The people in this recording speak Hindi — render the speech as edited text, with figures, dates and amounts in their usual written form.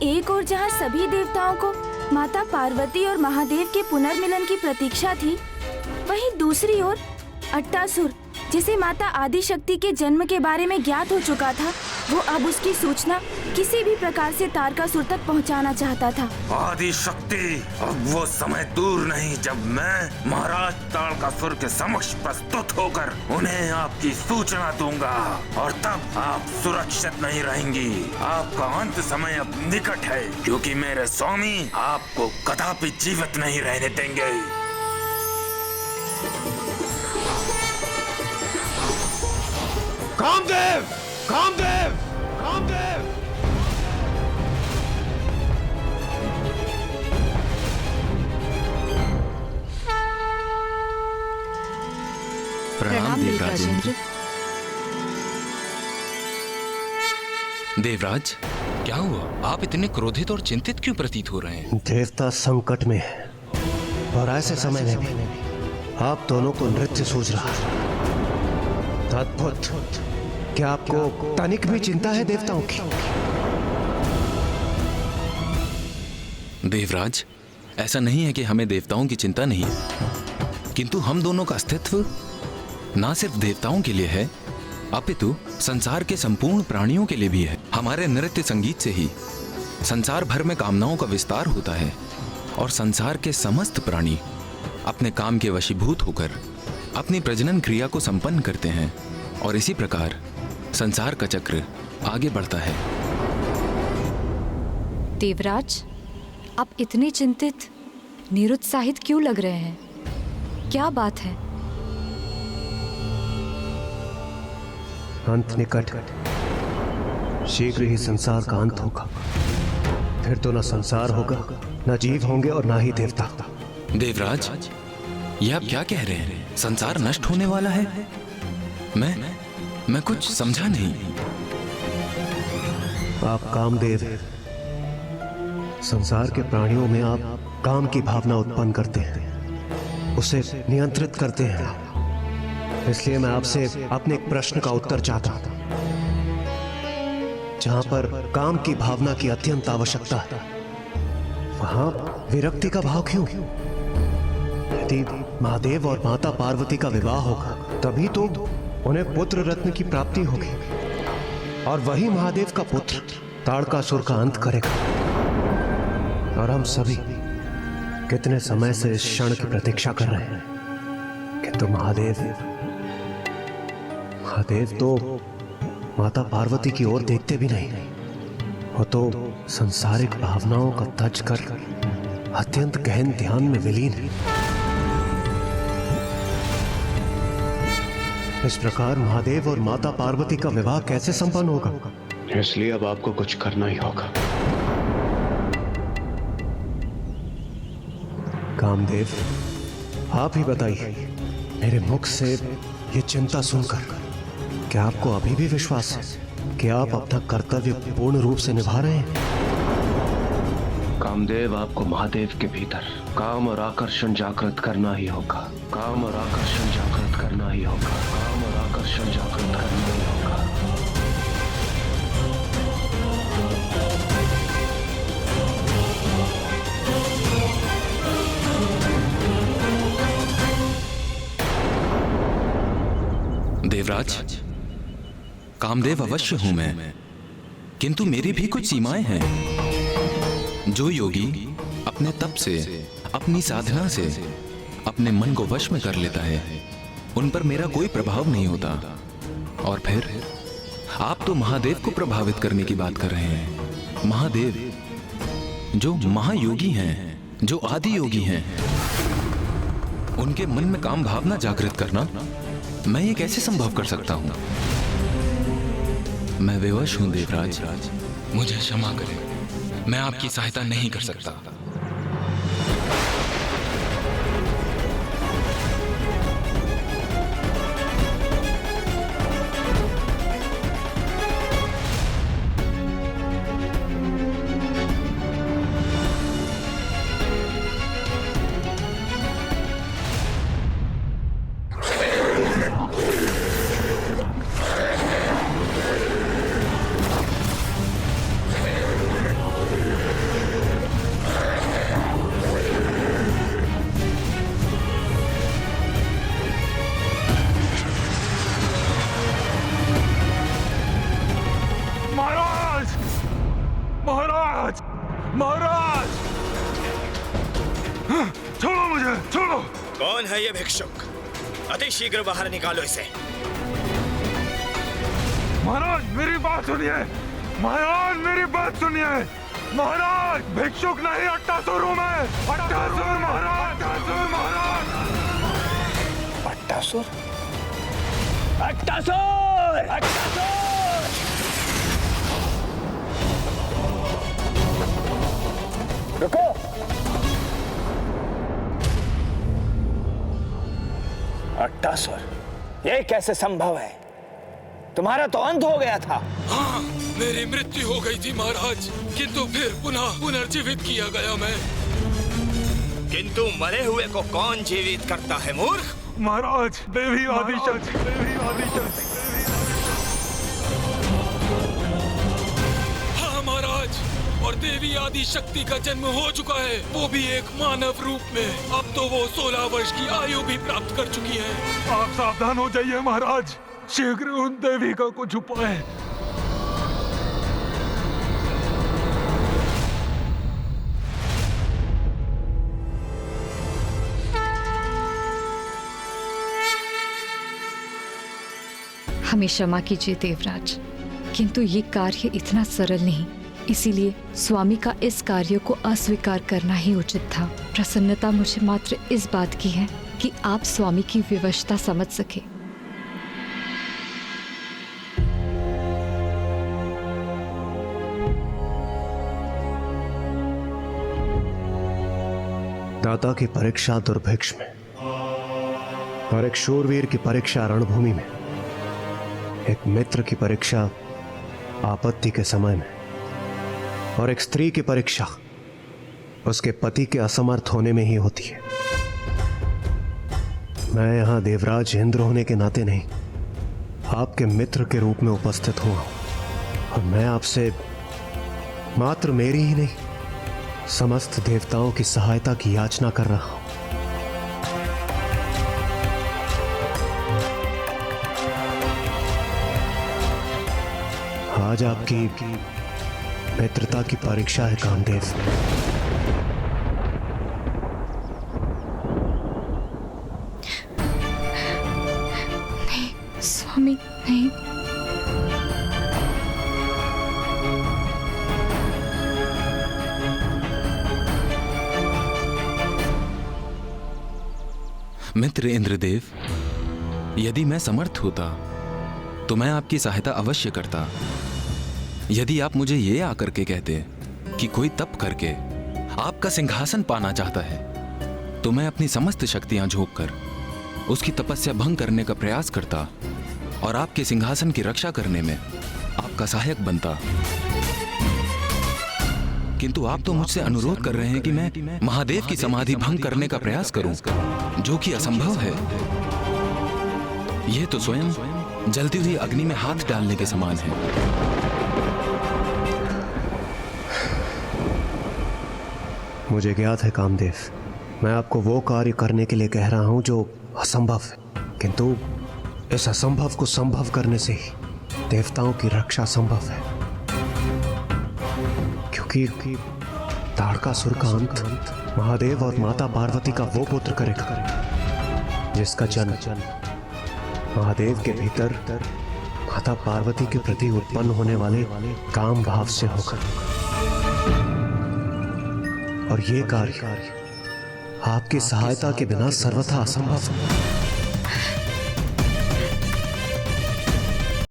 एक ओर जहाँ सभी देवताओं को माता पार्वती और महादेव के पुनर्मिलन की प्रतीक्षा थी, वहीं दूसरी ओर अट्टासुर, जिसे माता आदिशक्ति के जन्म के बारे में ज्ञात हो चुका था, वो अब उसकी सूचना किसी भी प्रकार से तारकासुर तक पहुंचाना चाहता था। आदिशक्ति, अब वो समय दूर नहीं जब मैं महाराज तारकासुर के समक्ष प्रस्तुत होकर उन्हें आपकी सूचना दूंगा और तब आप सुरक्षित नहीं रहेंगी। आपका अंत समय अब निकट है, क्योंकि मेरे स्वामी आपको कदापि जीवित नहीं रहने देंगे। कामदेव! कामदेव! कामदेव! प्रणाम देवराजेंद्र। देवराज, क्या हुआ? आप इतने क्रोधित और चिंतित क्यों प्रतीत हो रहे हैं? देवता संकट में है और ऐसे समय में भी आप दोनों को नृत्य सूझ रहा है। अद्भुत! क्या आपको तनिक भी चिंता है देवताओं की? देवराज, ऐसा नहीं है कि हमें देवताओं की चिंता नहीं है, किंतु हम दोनों का अस्तित्व ना सिर्फ देवताओं के लिए है, अपितु संसार के संपूर्ण प्राणियों के लिए भी है। हमारे नृत्य संगीत से ही संसार भर में कामनाओं का विस्तार होता है और संसार के समस्त प्राणी अपने काम के वशीभूत होकर अपनी प्रजनन क्रिया को संपन्न करते हैं और इसी प्रकार संसार का चक्र आगे बढ़ता है। देवराज, आप इतने चिंतित, निरुत्साहित क्यों लग रहे हैं? क्या बात है? अंत निकट, शीघ्र ही संसार का अंत होगा। फिर तो न संसार होगा, न जीव होंगे और न ही देवता। देवराज, यह आप क्या कह रहे हैं? संसार नष्ट होने वाला है? मैं कुछ समझा नहीं। आप कामदेव, संसार के प्राणियों में आप काम की भावना उत्पन्न करते हैं, उसे नियंत्रित करते हैं। इसलिए मैं आपसे अपने एक प्रश्न का उत्तर चाहता हूं। जहां पर काम की भावना की अत्यंत आवश्यकता है, वहां विरक्ति का भाव क्यों? यदि महादेव और माता पार्वती का विवाह होगा, तभी तो उन्हें पुत्र रत्न की प्राप्ति होगी और वही महादेव का पुत्र तारकासुर का अंत करेगा। और हम सभी कितने समय से इस क्षण की प्रतीक्षा कर रहे हैं, किंतु महादेव तो माता पार्वती की ओर देखते भी नहीं। वो तो सांसारिक भावनाओं का तज कर अत्यंत गहन ध्यान में विलीन है। इस प्रकार महादेव और माता पार्वती का विवाह कैसे संपन्न होगा? इसलिए अब आपको कुछ करना ही होगा। कामदेव, आप ही बताइए, मेरे मुख से ये चिंता सुनकर क्या आपको अभी भी विश्वास है कि आप अपना कर्तव्य पूर्ण रूप से निभा रहे हैं? कामदेव, आपको महादेव के भीतर काम और आकर्षण जागृत करना ही होगा। काम और आकर्षण जागृत करना ही होगा। काम और आकर्षण जागृत करना ही होगा। देवराज, कामदेव अवश्य हूं मैं, किंतु मेरी भी कुछ सीमाएं हैं। जो योगी अपने तप से, अपनी साधना से अपने मन को वश में कर लेता है, उन पर मेरा कोई प्रभाव नहीं होता। और फिर आप तो महादेव को प्रभावित करने की बात कर रहे हैं। महादेव जो महायोगी हैं, जो आदि योगी हैं, उनके मन में काम भावना जागृत करना मैं ये कैसे संभव कर सकता हूं? मैं विवश हूं देवराज, मुझे क्षमा करें, मैं आपकी सहायता नहीं कर सकता। महाराज, छोड़ो मुझे, छोड़ो। कौन है ये भिक्षुक? अति शीघ्र बाहर निकालो इसे। महाराज मेरी बात सुनिए, महाराज मेरी बात सुनिए। महाराज भिक्षुक नहीं, अट्टासुर हूं मैं। अट्टासुर महाराज, अट्टासुर महाराज। अट्टासुर? अट्टासुर! अट्टासुर! रुको! अट्टासुर, ये कैसे संभव है? तुम्हारा तो अंत हो गया था। हाँ, मेरी मृत्यु हो गई थी महाराज, किंतु फिर पुनः पुनर्जीवित किया गया मैं। किंतु मरे हुए को कौन जीवित करता है मूर्ख? महाराज देवी आदिशक्ति, देवी आदिशक्ति। हाँ महाराज, और देवी आदि शक्ति का जन्म हो चुका है, वो भी एक मानव रूप में। अब तो वो 16 वर्ष की आयु भी प्राप्त कर चुकी है। आप सावधान हो जाइए महाराज, शीघ्र उन देवी का कुछ उपाय। हमें क्षमा कीजिए देवराज, किंतु ये कार्य इतना सरल नहीं, इसीलिए स्वामी का इस कार्य को अस्वीकार करना ही उचित था। प्रसन्नता मुझे मात्र इस बात की है कि आप स्वामी की विवशता समझ सके। दाता की परीक्षा दुर्भिक्ष में, और एक शूरवीर की परीक्षा रणभूमि में, एक मित्र की परीक्षा आपत्ति के समय में, और एक स्त्री की परीक्षा उसके पति के असमर्थ होने में ही होती है। मैं यहां देवराज इंद्र होने के नाते नहीं, आपके मित्र के रूप में उपस्थित हुआ हूं, और मैं आपसे मात्र मेरी ही नहीं, समस्त देवताओं की सहायता की याचना कर रहा हूं। आज आपकी मित्रता की परीक्षा है कामदेव। नहीं स्वामी, नहीं। मित्र इंद्रदेव, यदि मैं समर्थ होता तो मैं आपकी सहायता अवश्य करता। यदि आप मुझे ये आकर के कहते कि कोई तप करके आपका सिंहासन पाना चाहता है, तो मैं अपनी समस्त शक्तियां झोंक कर उसकी तपस्या भंग करने का प्रयास करता और आपके सिंहासन की रक्षा करने में आपका सहायक बनता। किंतु आप तो मुझसे अनुरोध कर रहे हैं कि मैं महादेव की समाधि भंग करने का प्रयास करूं, जो कि असंभव है। यह तो स्वयं जलती हुई अग्नि में हाथ डालने के समान है। मुझे ज्ञात है कामदेव, मैं आपको वो कार्य करने के लिए कह रहा हूं जो असंभव है, किंतु इस असंभव को संभव करने से ही देवताओं की रक्षा संभव है। क्योंकि ताड़कासुर का अंत महादेव और माता पार्वती का वो पुत्र करेगा जिसका जन्म महादेव के भीतर माता पार्वती के प्रति उत्पन्न होने वाले काम भाव से होगा। और ये कार्य आपकी सहायता के बिना सर्वथा असंभव है।